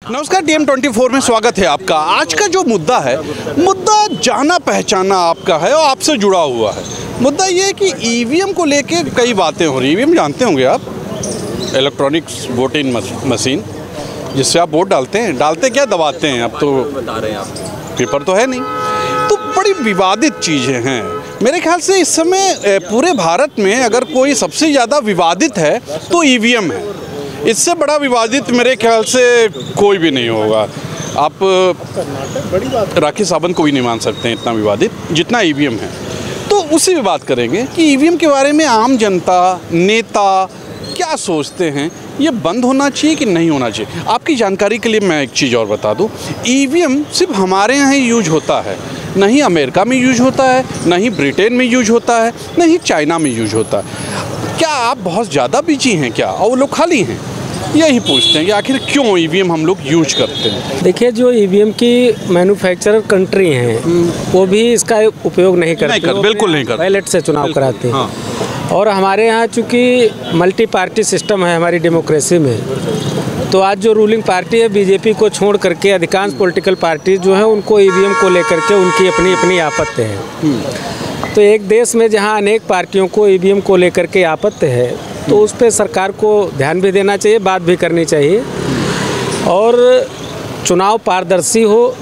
नमस्कार, TM24 में स्वागत है आपका। आज का जो मुद्दा है, मुद्दा जाना पहचाना आपका है और आपसे जुड़ा हुआ है। मुद्दा ये है कि ईवीएम को लेके कई बातें हो रही। ईवीएम जानते होंगे आप, इलेक्ट्रॉनिक्स वोटिंग मशीन, जिससे आप वोट डालते क्या दबाते हैं, अब तो बता रहे हैं आप, पेपर तो है नहीं। तो बड़ी विवादित चीज़ें हैं। मेरे ख्याल से इस समय पूरे भारत में अगर कोई सबसे ज़्यादा विवादित है तो ईवीएम है। इससे बड़ा विवादित मेरे ख्याल से कोई भी नहीं होगा। आप राखी सावंत को भी नहीं मान सकते हैं इतना विवादित जितना ईवीएम है। तो उसी में बात करेंगे कि ईवीएम के बारे में आम जनता, नेता क्या सोचते हैं, ये बंद होना चाहिए कि नहीं होना चाहिए। आपकी जानकारी के लिए मैं एक चीज़ और बता दूं, ईवीएम सिर्फ हमारे यहाँ ही यूज होता है, नहीं अमेरिका में यूज होता है, नहीं ब्रिटेन में यूज होता है, नहीं चाइना में यूज होता है। क्या आप बहुत ज़्यादा बिजी हैं क्या, और वो लोग खाली हैं? यही पूछते हैं कि आखिर क्यों ईवीएम हम लोग यूज करते हैं। देखिए, जो ईवीएम की मैन्युफैक्चरर कंट्री हैं वो भी इसका उपयोग नहीं करते, बिल्कुल नहीं करते, बैलेट से चुनाव कराते हैं। हाँ। और हमारे यहाँ चूँकि मल्टी पार्टी सिस्टम है हमारी डेमोक्रेसी में, तो आज जो रूलिंग पार्टी है बीजेपी को छोड़ करके अधिकांश पॉलिटिकल पार्टी जो है उनको ईवीएम को लेकर के उनकी अपनी अपनी आपत्ति है। तो एक देश में जहाँ अनेक पार्टियों को ईवीएम को लेकर के आपत्ति है, तो उस पर सरकार को ध्यान भी देना चाहिए, बात भी करनी चाहिए और चुनाव पारदर्शी हो,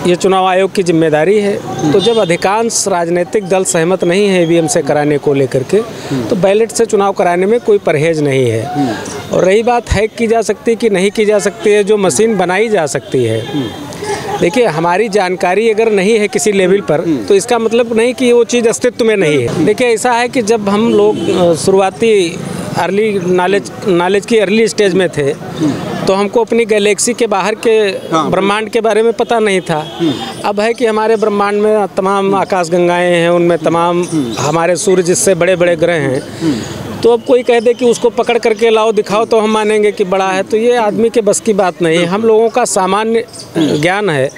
ये चुनाव आयोग की जिम्मेदारी है। तो जब अधिकांश राजनीतिक दल सहमत नहीं है ईवीएम से कराने को लेकर के, तो बैलेट से चुनाव कराने में कोई परहेज नहीं है। और रही बात हैक की जा सकती है कि नहीं की जा सकती है, जो मशीन बनाई जा सकती है, देखिए हमारी जानकारी अगर नहीं है किसी लेवल पर, तो इसका मतलब नहीं कि वो चीज़ अस्तित्व में नहीं है। देखिए ऐसा है कि जब हम लोग शुरुआती अर्ली नॉलेज की अर्ली स्टेज में थे, तो हमको अपनी गैलेक्सी के बाहर के ब्रह्मांड के बारे में पता नहीं था। अब है कि हमारे ब्रह्मांड में तमाम आकाश गंगाएं हैं, उनमें तमाम हमारे सूर्य जिससे बड़े बड़े ग्रह हैं। तो अब कोई कह दे कि उसको पकड़ करके लाओ दिखाओ तो हम मानेंगे कि बड़ा है, तो ये आदमी के बस की बात नहीं है। हम लोगों का सामान्य ज्ञान है।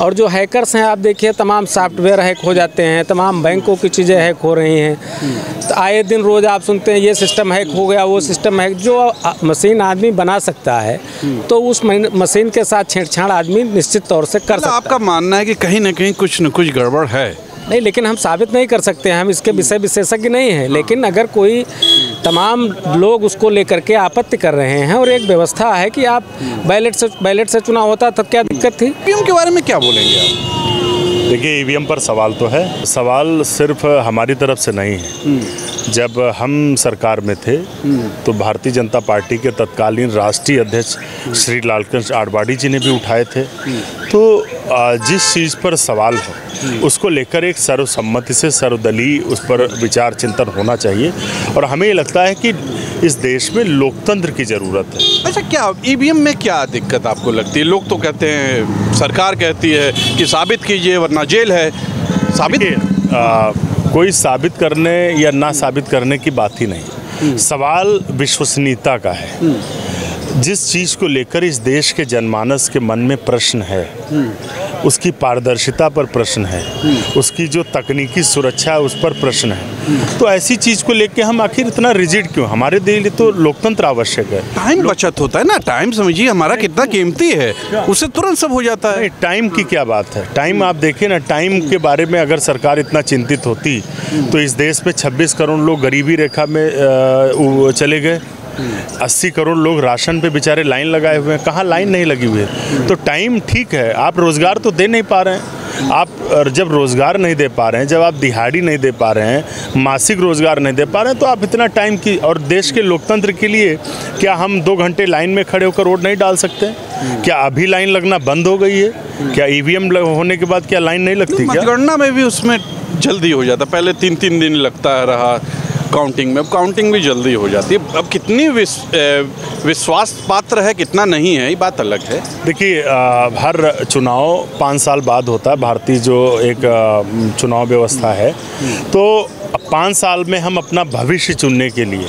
और जो हैकर्स हैं, आप देखिए तमाम सॉफ्टवेयर हैक हो जाते हैं, तमाम बैंकों की चीज़ें हैक हो रही हैं। तो आए दिन रोज़ आप सुनते हैं ये सिस्टम हैक हो गया, वो सिस्टम हैक। जो मशीन आदमी बना सकता है तो उस मशीन के साथ छेड़छाड़ आदमी निश्चित तौर से कर सकता है। आपका मानना है कि कहीं ना कहीं कुछ न कुछ गड़बड़ है? नहीं, लेकिन हम साबित नहीं कर सकते हैं, हम इसके विषय विशेषज्ञ नहीं हैं। लेकिन अगर कोई तमाम लोग उसको लेकर के आपत्ति कर रहे हैं और एक व्यवस्था है कि आप बैलेट से चुनाव होता, तब क्या दिक्कत थी? ईवीएम के बारे में क्या बोलेंगे आप? देखिए, ईवीएम पर सवाल तो है। सवाल सिर्फ हमारी तरफ से नहीं है। जब हम सरकार में थे तो भारतीय जनता पार्टी के तत्कालीन राष्ट्रीय अध्यक्ष श्री लालकृष्ण आडवाणी जी ने भी उठाए थे। तो जिस चीज़ पर सवाल है उसको लेकर एक सर्वसम्मति से सर्वदलीय उस पर विचार चिंतन होना चाहिए। और हमें ये लगता है कि इस देश में लोकतंत्र की ज़रूरत है। अच्छा, क्या ईवीएम में क्या दिक्कत आपको लगती है? लोग तो कहते हैं, सरकार कहती है कि साबित कीजिए वरना जेल है। साबित कोई साबित करने या ना साबित करने की बात ही नहीं, सवाल विश्वसनीयता का है। जिस चीज़ को लेकर इस देश के जनमानस के मन में प्रश्न है, उसकी पारदर्शिता पर प्रश्न है, उसकी जो तकनीकी सुरक्षा है उस पर प्रश्न है। तो ऐसी चीज़ को लेकर हम आखिर इतना रिजिड क्यों? हमारे लिए तो लोकतंत्र आवश्यक है। टाइम बचत होता है ना, टाइम समझिए हमारा कितना कीमती है, उससे तुरंत सब हो जाता है। टाइम की क्या बात है? टाइम आप देखिए ना, टाइम के बारे में अगर सरकार इतना चिंतित होती तो इस देश में 26 करोड़ लोग गरीबी रेखा में चले गए। 80 करोड़ लोग राशन पे बेचारे लाइन लगाए हुए हैं। कहाँ लाइन नहीं लगी हुई है? तो टाइम ठीक है, आप रोज़गार तो दे नहीं पा रहे हैं। आप जब रोज़गार नहीं दे पा रहे हैं, जब आप दिहाड़ी नहीं दे पा रहे हैं, मासिक रोज़गार नहीं दे पा रहे हैं, तो आप इतना टाइम की, और देश के लोकतंत्र के लिए क्या हम 2 घंटे लाइन में खड़े होकर वोट नहीं डाल सकते? क्या अभी लाइन लगना बंद हो गई है? क्या ईवीएम होने के बाद क्या लाइन नहीं लगती? क्या मतगणना में भी उसमें जल्दी हो जाता? पहले 3-3 दिन लगता रहा काउंटिंग में, अब काउंटिंग भी जल्दी हो जाती है। अब कितनी विश्वास पात्र है, कितना नहीं है, ये बात अलग है। देखिए, हर चुनाव 5 साल बाद होता है, भारतीय जो एक चुनाव व्यवस्था है। तो 5 साल में हम अपना भविष्य चुनने के लिए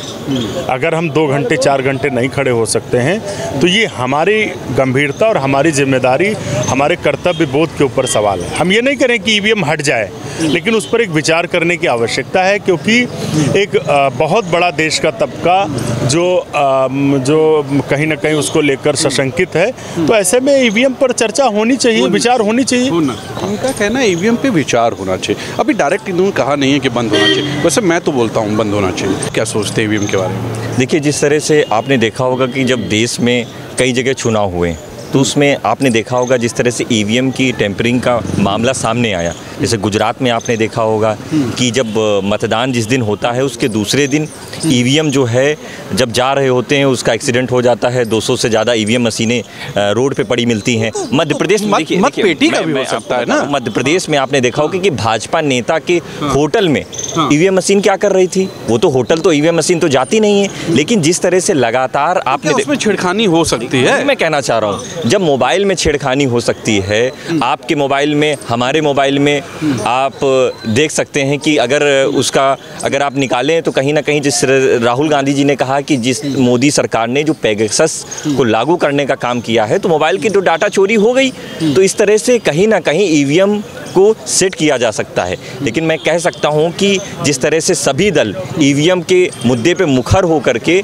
अगर हम 2 घंटे 4 घंटे नहीं खड़े हो सकते हैं तो ये हमारी गंभीरता और हमारी जिम्मेदारी, हमारे कर्तव्य बोध के ऊपर सवाल है। हम ये नहीं करें कि ईवीएम हट जाए, लेकिन उस पर एक विचार करने की आवश्यकता है, क्योंकि एक बहुत बड़ा देश का तबका जो कहीं ना कहीं उसको लेकर सशंकित है, तो ऐसे में ईवीएम पर चर्चा होनी चाहिए, विचार होनी चाहिए। उनका कहना है ईवीएम पे विचार होना चाहिए। अभी डायरेक्ट इन्होंने कहा नहीं है कि बंद होना चाहिए, वैसे मैं तो बोलता हूँ बंद होना चाहिए। क्या सोचते हैं ईवीएम के बारे में? देखिए, जिस तरह से आपने देखा होगा कि जब देश में कई जगह चुनाव हुए तो उसमें आपने देखा होगा जिस तरह से ईवीएम की टेम्परिंग का मामला सामने आया। जैसे गुजरात में आपने देखा होगा कि जब मतदान जिस दिन होता है उसके दूसरे दिन ईवीएम जो है जब जा रहे होते हैं उसका एक्सीडेंट हो जाता है। 200 से ज़्यादा ईवीएम मशीनें रोड पे पड़ी मिलती हैं। मध्य प्रदेश में मतपेटी का भी हो सकता है ना। मध्य प्रदेश में आपने देखा होगा कि भाजपा नेता के होटल में ईवीएम मशीन क्या कर रही थी। वो तो होटल तो ईवीएम मशीन तो जाती नहीं है, लेकिन जिस तरह से लगातार आपने उसमें छेड़खानी हो सकती है। मैं कहना चाह रहा हूँ, जब मोबाइल में छेड़खानी हो सकती है, आपके मोबाइल में, हमारे मोबाइल में आप देख सकते हैं कि अगर आप निकालें तो कहीं ना कहीं जिस राहुल गांधी जी ने कहा कि जिस मोदी सरकार ने जो पेगासस को लागू करने का काम किया है तो मोबाइल की तो डाटा चोरी हो गई। तो इस तरह से कहीं ना कहीं ईवीएम को सेट किया जा सकता है। लेकिन मैं कह सकता हूं कि जिस तरह से सभी दल ईवीएम के मुद्दे पे मुखर होकर के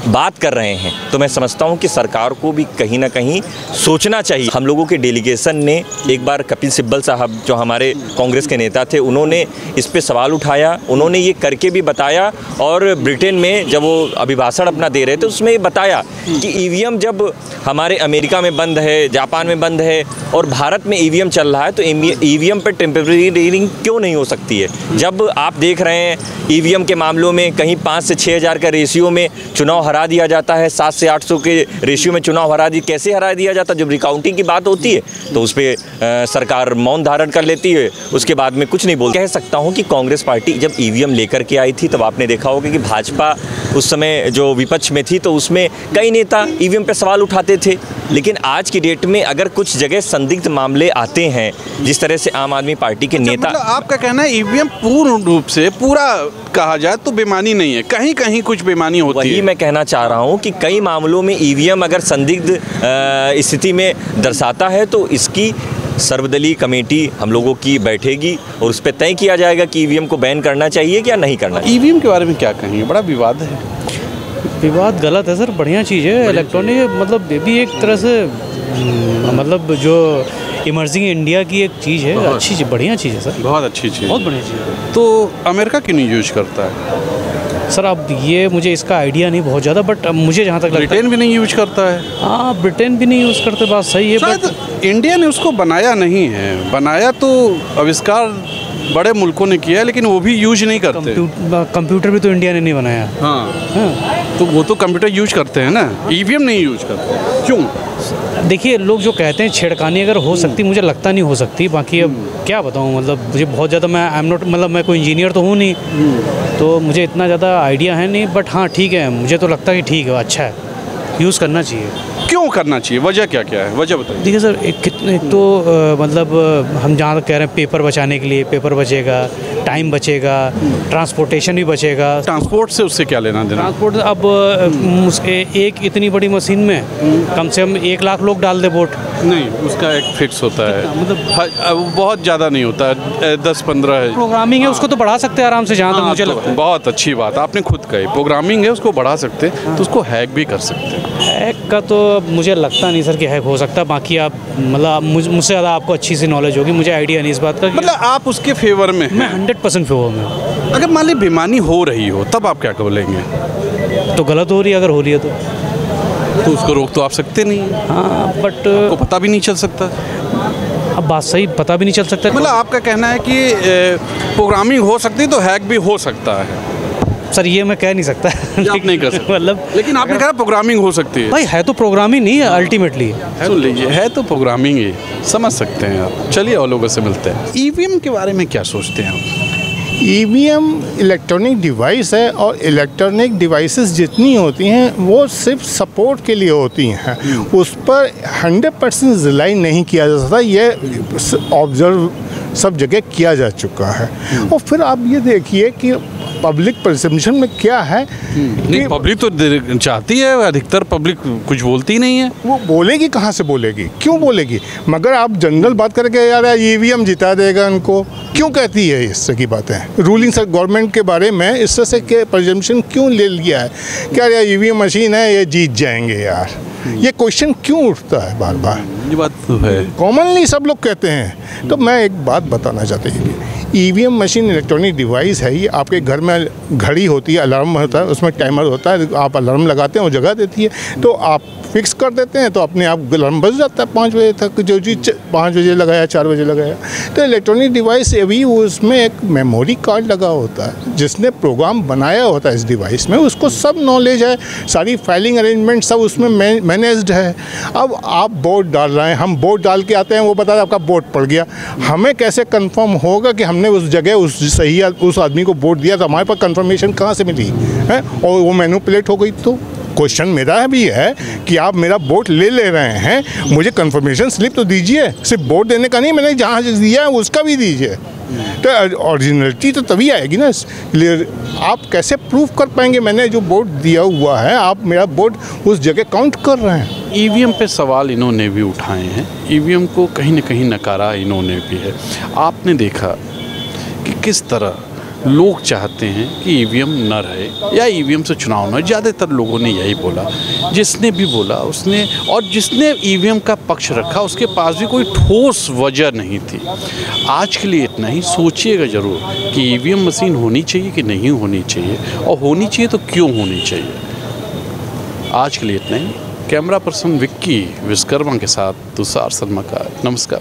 बात कर रहे हैं, तो मैं समझता हूं कि सरकार को भी कहीं ना कहीं सोचना चाहिए। हम लोगों के डेलीगेशन ने एक बार कपिल सिब्बल साहब जो हमारे कांग्रेस के नेता थे, उन्होंने इस पे सवाल उठाया, उन्होंने ये करके भी बताया। और ब्रिटेन में जब वो अभिभाषण अपना दे रहे थे उसमें ये बताया कि ईवीएम जब हमारे अमेरिका में बंद है, जापान में बंद है और भारत में ईवीएम चल रहा है, तो ईवीएम पर टेम्परेरी रीडिंग क्यों नहीं हो सकती है। जब आप देख रहे हैं ईवीएम के मामलों में कहीं 5 से 6 हज़ार का रेशियो में चुनाव हरा दिया जाता है, 7 से 800 के रेशियो में चुनाव कैसे हरा दिया जाता है। जब रिकाउंटिंग की बात होती है तो उस पर सरकार मौन धारण कर लेती है, उसके बाद में कुछ नहीं बोलती। कह सकता हूँ कि कांग्रेस पार्टी जब ईवीएम लेकर के आई थी तब आपने देखा होगा कि भाजपा उस समय जो विपक्ष में थी तो उसमें कई नेता ईवीएम पे सवाल उठाते थे। लेकिन आज की डेट में अगर कुछ जगह संदिग्ध मामले आते हैं, जिस तरह से आम आदमी पार्टी के नेता, मतलब आपका कहना है ईवीएम पूर्ण रूप से पूरा कहा जाए तो बेईमानी नहीं है, कहीं कहीं कुछ बेईमानी होती है। वही मैं कहना चाह रहा हूँ कि कई मामलों में ईवीएम अगर संदिग्ध स्थिति में दर्शाता है तो इसकी सर्वदलीय कमेटी हम लोगों की बैठेगी और उस पर तय किया जाएगा कि ईवीएम को बैन करना चाहिए या नहीं करना चाहिए। ईवीएम के बारे में क्या कहेंगे? बड़ा विवाद है। विवाद गलत है सर, बढ़िया चीज़ है। इलेक्ट्रॉनिक मतलब ये भी एक तरह से मतलब जो इमर्जिंग इंडिया की एक चीज़ है, अच्छी चीज़, बढ़िया चीज़ है सर, बहुत अच्छी चीज़, बहुत बढ़िया चीज़ है। तो अमेरिका क्यों नहीं यूज करता है सर? अब ये मुझे इसका आइडिया नहीं बहुत ज़्यादा, बट मुझे जहाँ तक लगता है ब्रिटेन भी नहीं यूज करता है। हाँ, ब्रिटेन भी नहीं यूज़ करते, बात सही है। शायद इंडिया ने उसको बनाया नहीं है, बनाया तो आविष्कार बड़े मुल्कों ने किया है, लेकिन वो भी यूज नहीं करते। कंप्यूटर भी तो इंडिया ने नहीं बनाया। हाँ, तो वो तो कंप्यूटर यूज करते हैं ना, ईवीएम नहीं यूज करते। क्यों? देखिए, लोग जो कहते हैं छेड़खानी अगर हो सकती, मुझे लगता नहीं हो सकती। बाकी अब क्या बताऊँ, मतलब मुझे बहुत ज़्यादा, मैं कोई इंजीनियर तो हूँ नहीं, तो मुझे इतना ज़्यादा आइडिया है नहीं। बट हाँ, ठीक है, मुझे तो लगता है कि ठीक है, अच्छा है, यूज़ करना चाहिए। क्यों करना चाहिए? वजह क्या क्या है? वजह बताइए। देखिए सर, एक तो मतलब हम जहाँ तक कह रहे हैं पेपर बचाने के लिए, पेपर बचेगा, टाइम बचेगा, ट्रांसपोर्टेशन भी बचेगा। ट्रांसपोर्ट से उससे क्या लेना देना? ट्रांसपोर्ट अब एक इतनी बड़ी मशीन में कम से कम 1 लाख लोग डाल दे वोट। नहीं, उसका एक फिक्स होता है, मतलब बहुत ज़्यादा नहीं होता है, 10-15 है। प्रोग्रामिंग है, उसको तो बढ़ा सकते हैं आराम से, जहाँ तक मुझे लगता है। बहुत अच्छी बात आपने खुद कही, प्रोग्रामिंग है, उसको बढ़ा सकते हैं, तो उसको हैक भी कर सकते हैं। हैक का तो मुझे लगता नहीं सर कि हैक हो सकता। बाकी आप मतलब मुझसे ज़्यादा आपको अच्छी सी नॉलेज होगी, मुझे आइडिया नहीं इस बात का। मतलब आप उसके फेवर में? मैं 100% फेवर में हूँ। अगर मान ली बेईमानी हो रही हो तब आप क्या बोलेंगे? तो गलत हो रही है, अगर हो रही है तो उसको रोक तो आप सकते नहीं। हाँ, बट को पता भी नहीं चल सकता। अब बात सही, पता भी नहीं चल सकता। मतलब आपका कहना है कि प्रोग्रामिंग हो सकती है तो हैक भी हो सकता है। सर ये मैं कह नहीं सकता, आप नहीं कर सकते मतलब, लेकिन आपने कहा प्रोग्रामिंग हो सकती है। भाई है तो प्रोग्रामिंग नहीं है अल्टीमेटली। सुन लीजिए, है तो प्रोग्रामिंग ही, समझ सकते हैं आप। चलिए और लोगों से मिलते हैं। ईवीएम के बारे में क्या सोचते हैं आप? ईवीएम इलेक्ट्रॉनिक डिवाइस है और इलेक्ट्रॉनिक डिवाइसेस जितनी होती हैं वो सिर्फ सपोर्ट के लिए होती हैं, उस पर 100% रिलाई नहीं किया जा सकता। ये ऑब्जर्व सब जगह किया जा चुका है। और फिर आप ये देखिए कि पब्लिक परसेप्शन में क्या है नहीं, पब्लिक तो चाहती है, अधिकतर पब्लिक कुछ बोलती नहीं है। वो बोलेगी कहाँ से बोलेगी, क्यों बोलेगी? मगर आप जनरल बात करके यार ईवीएम जिता देगा उनको, क्यों कहती है इस तरह की बातें? रूलिंग गवर्नमेंट के बारे में इस तरह से के परसेप्शन क्यों ले लिया है? क्या यार ईवीएम मशीन है, ये जीत जाएंगे यार? ये क्वेश्चन क्यों उठता है बार बार? ये बात तो है, कॉमनली सब लोग कहते हैं। तो मैं एक बात बताना चाहता हूँ, ईवीएम मशीन इलेक्ट्रॉनिक डिवाइस है। ये आपके घर में घड़ी होती है, अलार्म होता है, उसमें टाइमर होता है, आप अलार्म लगाते हैं, वो जगह देती है, तो आप फिक्स कर देते हैं तो अपने आप अलार्म बज जाता है 5 बजे तक, जो चीज़ 5 बजे लगाया, 4 बजे लगाया। तो इलेक्ट्रॉनिक डिवाइस अभी उसमें एक मेमोरी कार्ड लगा होता है, जिसने प्रोग्राम बनाया होता है इस डिवाइस में, उसको सब नॉलेज है, सारी फाइलिंग अरेंजमेंट सब उसमें मैनेज्ड है। अब आप वोट डाल रहे हैं, हम वोट डाल के आते हैं, वो बता आपका वोट पड़ गया, हमें कैसे कंफर्म होगा कि हमने उस जगह उस आदमी को वोट दिया? तो हमारे पास कंफर्मेशन कहाँ से मिली है? और वो मैनिपुलेट हो गई। तो क्वेश्चन मेरा भी है कि आप मेरा वोट ले रहे हैं, मुझे कंफर्मेशन स्लिप तो दीजिए, सिर्फ वोट देने का नहीं, मैंने जहाँ दिया है उसका भी दीजिए। तो ओरिजिनलिटी तो तभी आएगी ना। आप कैसे प्रूव कर पाएंगे मैंने जो वोट दिया हुआ है, आप मेरा वोट उस जगह काउंट कर रहे हैं? ईवीएम पे सवाल इन्होंने भी उठाए हैं, ईवीएम को कहीं न कहीं नकारा इन्होंने भी है। आपने देखा कि किस तरह लोग चाहते हैं कि ईवीएम न रहे या ईवीएम से चुनाव न हो। ज़्यादातर लोगों ने यही बोला, जिसने भी बोला उसने, और जिसने ईवीएम का पक्ष रखा उसके पास भी कोई ठोस वजह नहीं थी। आज के लिए इतना ही। सोचिएगा ज़रूर कि ईवीएम मशीन होनी चाहिए कि नहीं होनी चाहिए, और होनी चाहिए तो क्यों होनी चाहिए। आज के लिए इतना ही। कैमरा पर्सन विक्की विश्वकर्मा के साथ तुषार शर्मा का नमस्कार।